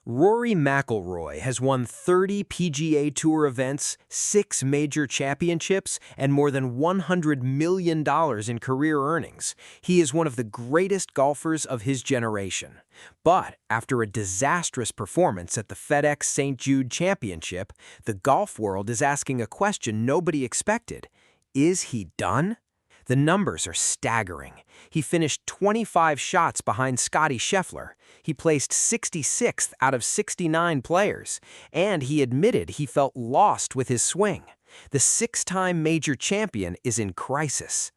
Rory McIlroy has won 30 PGA Tour events, 6 major championships, and more than $100 million in career earnings. He is one of the greatest golfers of his generation. But after a disastrous performance at the FedEx St. Jude Championship, the golf world is asking a question nobody expected. Is he done? The numbers are staggering. He finished 25 shots behind Scottie Scheffler. He placed 66th out of 69 players, and he admitted he felt lost with his swing. The 6-time major champion is in crisis.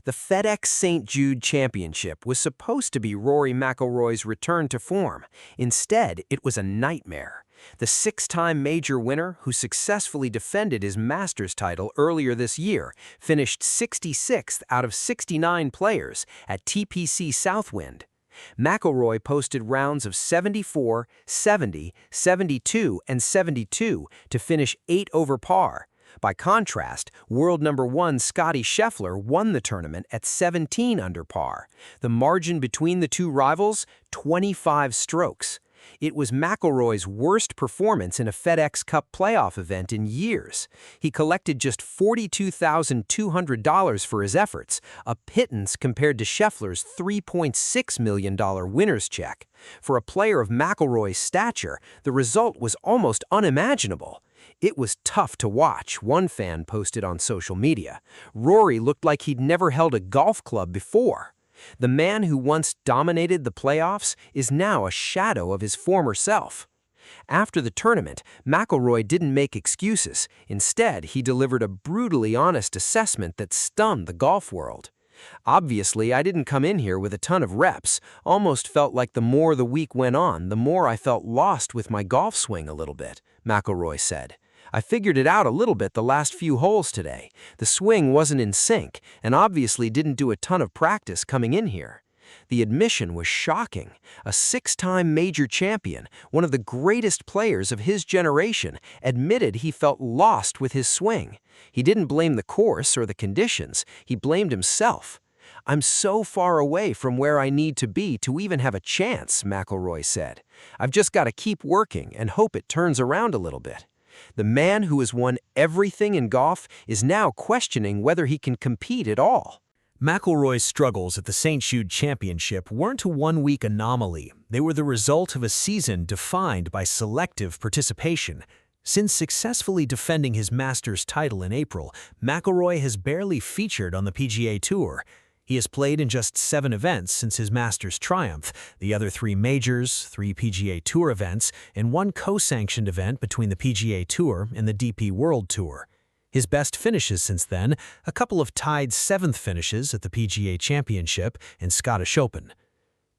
The FedEx St. Jude Championship was supposed to be Rory McIlroy's return to form. Instead, it was a nightmare. The 6-time major winner, who successfully defended his Masters title earlier this year, finished 66th out of 69 players at TPC Southwind. McIlroy posted rounds of 74, 70, 72, and 72 to finish 8 over par. By contrast, world number 1 Scottie Scheffler won the tournament at 17 under par. The margin between the two rivals, 25 strokes. It was McIlroy's worst performance in a FedEx Cup playoff event in years. He collected just $42,200 for his efforts, a pittance compared to Scheffler's $3.6 million winner's check. For a player of McIlroy's stature, the result was almost unimaginable. It was tough to watch, one fan posted on social media. Rory looked like he'd never held a golf club before. The man who once dominated the playoffs is now a shadow of his former self. After the tournament, McIlroy didn't make excuses. Instead, he delivered a brutally honest assessment that stunned the golf world. "Obviously, I didn't come in here with a ton of reps. Almost felt like the more the week went on, the more I felt lost with my golf swing a little bit," McIlroy said. "I figured it out a little bit the last few holes today. The swing wasn't in sync, and obviously didn't do a ton of practice coming in here." The admission was shocking. A 6-time major champion, one of the greatest players of his generation, admitted he felt lost with his swing. He didn't blame the course or the conditions, he blamed himself. "I'm so far away from where I need to be to even have a chance," McIlroy said. "I've just got to keep working and hope it turns around a little bit." The man who has won everything in golf is now questioning whether he can compete at all. McIlroy's struggles at the St. Jude Championship weren't a one-week anomaly. They were the result of a season defined by selective participation. Since successfully defending his Masters title in April, McIlroy has barely featured on the PGA Tour. He has played in just 7 events since his Masters triumph, the other 3 majors, 3 PGA Tour events, and 1 co-sanctioned event between the PGA Tour and the DP World Tour. His best finishes since then, a couple of tied 7th finishes at the PGA Championship and Scottish Open.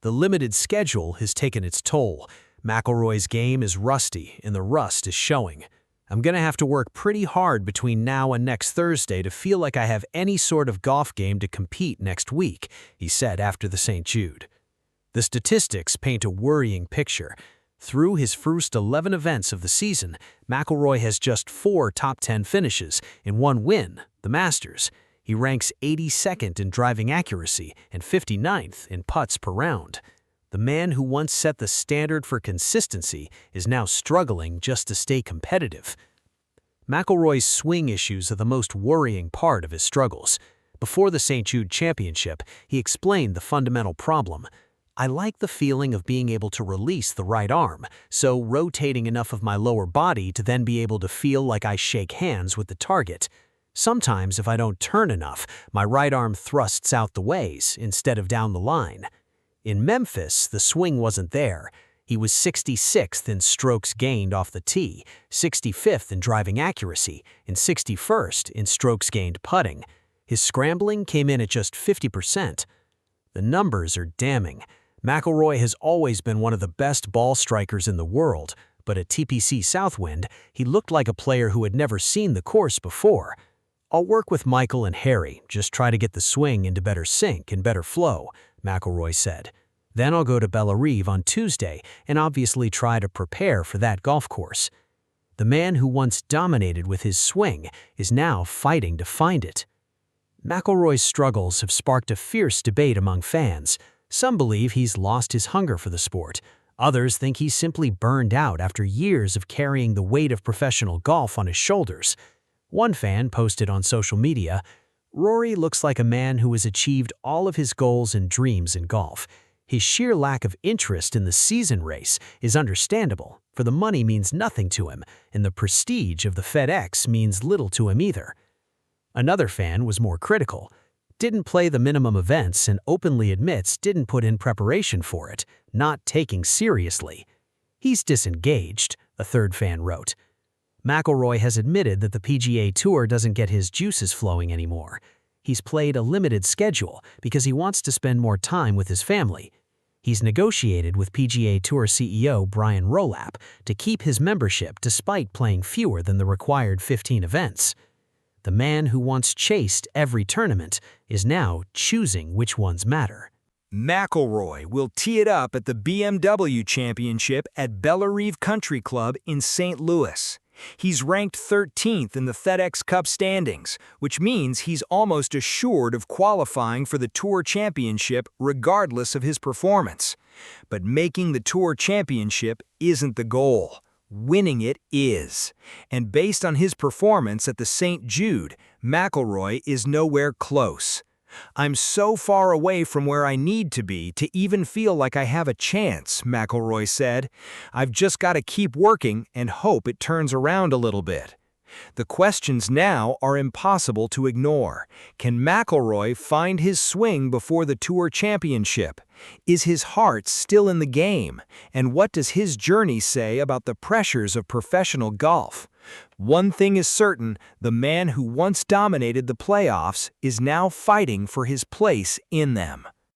The limited schedule has taken its toll. McIlroy's game is rusty, and the rust is showing. "I'm going to have to work pretty hard between now and next Thursday to feel like I have any sort of golf game to compete next week," he said after the St. Jude. The statistics paint a worrying picture. Through his first 11 events of the season, McIlroy has just 4 top 10 finishes and 1 win, the Masters. He ranks 82nd in driving accuracy and 59th in putts per round. The man who once set the standard for consistency is now struggling just to stay competitive. McIlroy's swing issues are the most worrying part of his struggles. Before the St. Jude Championship, he explained the fundamental problem. "I like the feeling of being able to release the right arm, so rotating enough of my lower body to then be able to feel like I shake hands with the target. Sometimes if I don't turn enough, my right arm thrusts out the ways instead of down the line." In Memphis, the swing wasn't there. He was 66th in strokes gained off the tee, 65th in driving accuracy, and 61st in strokes gained putting. His scrambling came in at just 50%. The numbers are damning. McIlroy has always been one of the best ball strikers in the world, but at TPC Southwind, he looked like a player who had never seen the course before. "I'll work with Michael and Harry, just try to get the swing into better sync and better flow," McIlroy said. "Then I'll go to Bellerive on Tuesday and obviously try to prepare for that golf course." The man who once dominated with his swing is now fighting to find it. McIlroy's struggles have sparked a fierce debate among fans. Some believe he's lost his hunger for the sport. Others think he's simply burned out after years of carrying the weight of professional golf on his shoulders. One fan posted on social media, "Rory looks like a man who has achieved all of his goals and dreams in golf. His sheer lack of interest in the season race is understandable, for the money means nothing to him, and the prestige of the FedEx means little to him either." Another fan was more critical. "Didn't play the minimum events and openly admits didn't put in preparation for it, not taking seriously. He's disengaged," a third fan wrote. McIlroy has admitted that the PGA Tour doesn't get his juices flowing anymore. He's played a limited schedule because he wants to spend more time with his family. He's negotiated with PGA Tour CEO Brian Rolapp to keep his membership despite playing fewer than the required 15 events. The man who once chased every tournament is now choosing which ones matter. McIlroy will tee it up at the BMW Championship at Bellerive Country Club in St. Louis. He's ranked 13th in the FedEx Cup standings, which means he's almost assured of qualifying for the Tour Championship regardless of his performance. But making the Tour Championship isn't the goal. Winning it is. And based on his performance at the St. Jude, McIlroy is nowhere close. "I'm so far away from where I need to be to even feel like I have a chance," McIlroy said. "I've just got to keep working and hope it turns around a little bit." The questions now are impossible to ignore. Can McIlroy find his swing before the Tour Championship? Is his heart still in the game? And what does his journey say about the pressures of professional golf? One thing is certain, the man who once dominated the playoffs is now fighting for his place in them.